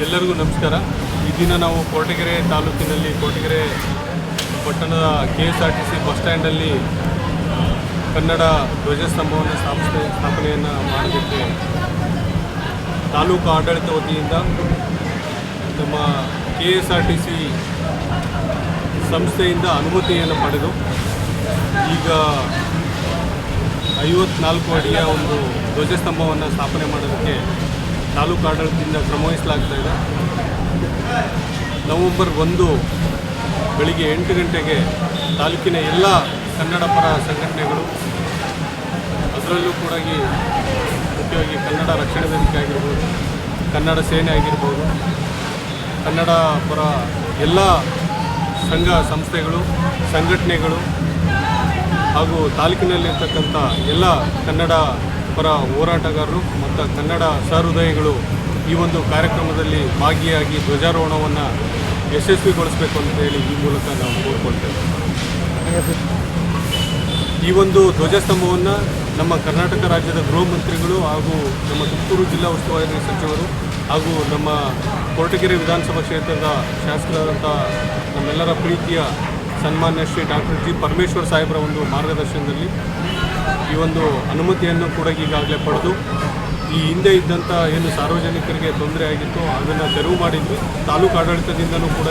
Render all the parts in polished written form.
ಎಲ್ಲರಿಗೂ ನಮಸ್ಕಾರ. ಈ ದಿನ ನಾವು ಕೊರಟಗೆರೆ ತಾಲೂಕಿನಲ್ಲಿ ಕೊರಟಗೆರೆ ಪಟ್ಟಣದ KSRTC ಬಸ್ ಸ್ಟ್ಯಾಂಡಲ್ಲಿ ಕನ್ನಡ ಧ್ವಜಸ್ತಂಭವನ್ನು ಸ್ಥಾಪನೆಯನ್ನು ಮಾಡೋದಕ್ಕೆ ತಾಲೂಕು ಆಡಳಿತ ವತಿಯಿಂದ ನಮ್ಮ KSRTC ಸಂಸ್ಥೆಯಿಂದ ಅನುಮತಿಯನ್ನು ಪಡೆದು ಈಗ 54 ಅಡಿಯ ಒಂದು ಧ್ವಜಸ್ತಂಭವನ್ನು ಸ್ಥಾಪನೆ ಮಾಡೋದಕ್ಕೆ ತಾಲೂಕು ಆಡಳಿತದಿಂದ ಕ್ರಮವಹಿಸಲಾಗ್ತಾ ಇದೆ. ನವೆಂಬರ್ 1 ಬೆಳಿಗ್ಗೆ 8 ಗಂಟೆಗೆ ತಾಲೂಕಿನ ಎಲ್ಲ ಕನ್ನಡ ಪರ ಸಂಘಟನೆಗಳು, ಅದರಲ್ಲೂ ಕೂಡ ಮುಖ್ಯವಾಗಿ ಕನ್ನಡ ರಕ್ಷಣಾ ವೇದಿಕೆ ಆಗಿರ್ಬೋದು, ಕನ್ನಡ ಸೇನೆ ಆಗಿರ್ಬೋದು, ಕನ್ನಡ ಪರ ಎಲ್ಲ ಸಂಘ ಸಂಸ್ಥೆಗಳು, ಸಂಘಟನೆಗಳು ಹಾಗೂ ತಾಲೂಕಿನಲ್ಲಿರ್ತಕ್ಕಂಥ ಎಲ್ಲ ಕನ್ನಡ ಪರ ಹೋರಾಟಗಾರರು ಮತ್ತು ಕನ್ನಡ ಸಹೃದಯಿಗಳು ಈ ಒಂದು ಕಾರ್ಯಕ್ರಮದಲ್ಲಿ ಭಾಗಿಯಾಗಿ ಧ್ವಜಾರೋಹಣವನ್ನು ಯಶಸ್ವಿಗೊಳಿಸಬೇಕು ಅಂತೇಳಿ ಈ ಮೂಲಕ ನಾವು ಕೋರ್ಕೊಳ್ತೇವೆ. ಈ ಒಂದು ಧ್ವಜಸ್ತಂಭವನ್ನು ನಮ್ಮ ಕರ್ನಾಟಕ ರಾಜ್ಯದ ಗೃಹ ಮಂತ್ರಿಗಳು ಹಾಗೂ ನಮ್ಮ ತುಮಕೂರು ಜಿಲ್ಲಾ ಉಸ್ತುವಾರಿ ಸಚಿವರು ಹಾಗೂ ನಮ್ಮ ಕೊರಟಗೆರೆ ವಿಧಾನಸಭಾ ಕ್ಷೇತ್ರದ ಶಾಸಕರಾದಂಥ ನಮ್ಮೆಲ್ಲರ ಪ್ರೀತಿಯ ಸನ್ಮಾನ್ಯ ಶ್ರೀ ಡಾಕ್ಟರ್ ಜಿ ಪರಮೇಶ್ವರ್ ಸಾಹೇಬರ ಒಂದು ಮಾರ್ಗದರ್ಶನದಲ್ಲಿ ಈ ಒಂದು ಅನುಮತಿಯನ್ನು ಕೂಡ ಈಗಾಗಲೇ ಪಡೆದು ಈ ಹಿಂದೆ ಇದ್ದಂಥ ಏನು ಸಾರ್ವಜನಿಕರಿಗೆ ತೊಂದರೆ ಆಗಿತ್ತು ಅದನ್ನು ತೆರವು ಮಾಡಿದ್ವಿ. ತಾಲೂಕು ಆಡಳಿತದಿಂದಲೂ ಕೂಡ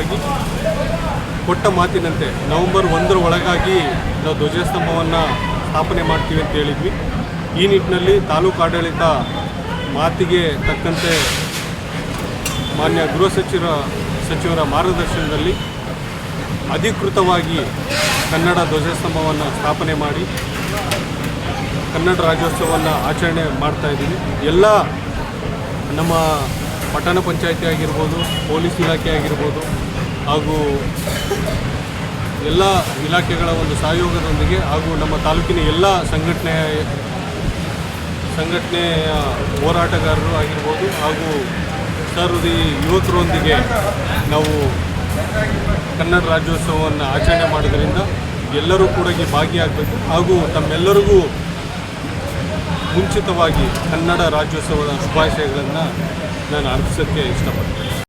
ಕೊಟ್ಟ ಮಾತಿನಂತೆ ನವೆಂಬರ್ 1 ಒಳಗಾಗಿ ನಾವು ಧ್ವಜಸ್ತಂಭವನ್ನು ಸ್ಥಾಪನೆ ಮಾಡ್ತೀವಿ ಅಂತ ಹೇಳಿದ್ವಿ. ಈ ನಿಟ್ಟಿನಲ್ಲಿ ತಾಲೂಕು ಆಡಳಿತ ಮಾತಿಗೆ ತಕ್ಕಂತೆ ಮಾನ್ಯ ಗೃಹ ಸಚಿವರ ಮಾರ್ಗದರ್ಶನದಲ್ಲಿ ಅಧಿಕೃತವಾಗಿ ಕನ್ನಡ ಧ್ವಜಸ್ತಂಭವನ್ನು ಸ್ಥಾಪನೆ ಮಾಡಿ ಕನ್ನಡ ರಾಜ್ಯೋತ್ಸವವನ್ನು ಆಚರಣೆ ಮಾಡ್ತಾಯಿದ್ದೀವಿ. ಎಲ್ಲ ನಮ್ಮ ಪಟ್ಟಣ ಪಂಚಾಯಿತಿ ಆಗಿರ್ಬೋದು, ಪೊಲೀಸ್ ಇಲಾಖೆ ಆಗಿರ್ಬೋದು ಹಾಗೂ ಎಲ್ಲ ಇಲಾಖೆಗಳ ಒಂದು ಸಹಯೋಗದೊಂದಿಗೆ ಹಾಗೂ ನಮ್ಮ ತಾಲೂಕಿನ ಎಲ್ಲ ಸಂಘಟನೆಯ ಹೋರಾಟಗಾರರು ಆಗಿರ್ಬೋದು ಹಾಗೂ ಸಹೃದಯಿ ಯುವಕರೊಂದಿಗೆ ನಾವು ಕನ್ನಡ ರಾಜ್ಯೋತ್ಸವವನ್ನು ಆಚರಣೆ ಮಾಡೋದರಿಂದ ಎಲ್ಲರೂ ಕೂಡ ಭಾಗಿಯಾಗಬೇಕು ಹಾಗೂ ತಮ್ಮೆಲ್ಲರಿಗೂ ಮುಂಚಿತವಾಗಿ ಕನ್ನಡ ರಾಜ್ಯೋತ್ಸವದ ಶುಭಾಶಯಗಳನ್ನು ನಾನು ಅರ್ಪಿಸೋಕ್ಕೆ ಇಷ್ಟಪಡ್ತೇನೆ.